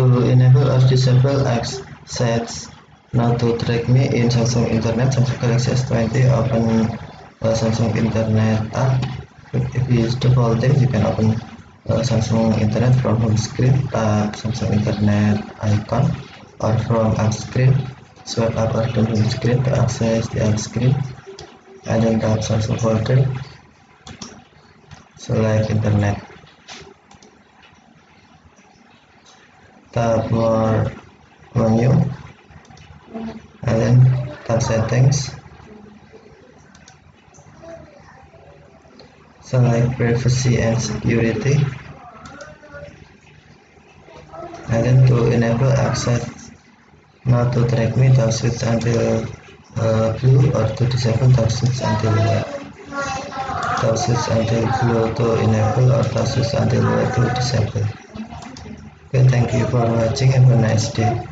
To enable or disable access not to track me in Samsung Internet, Samsung Galaxy S20, open Samsung Internet app. If you use the defaulting, you can open Samsung Internet from home screen, tap Samsung Internet icon, or from app screen, swipe up or down home screen to access the app screen, and then tap Samsung folder, select Internet. Tap more menu and then tap settings, select privacy and security, and then to enable access not to track me, tap switch until blue, or to disable, tap switch until white. Tap switch until blue to enable, or tap switch until white to disable. Okay, thank you for watching. Have a nice day.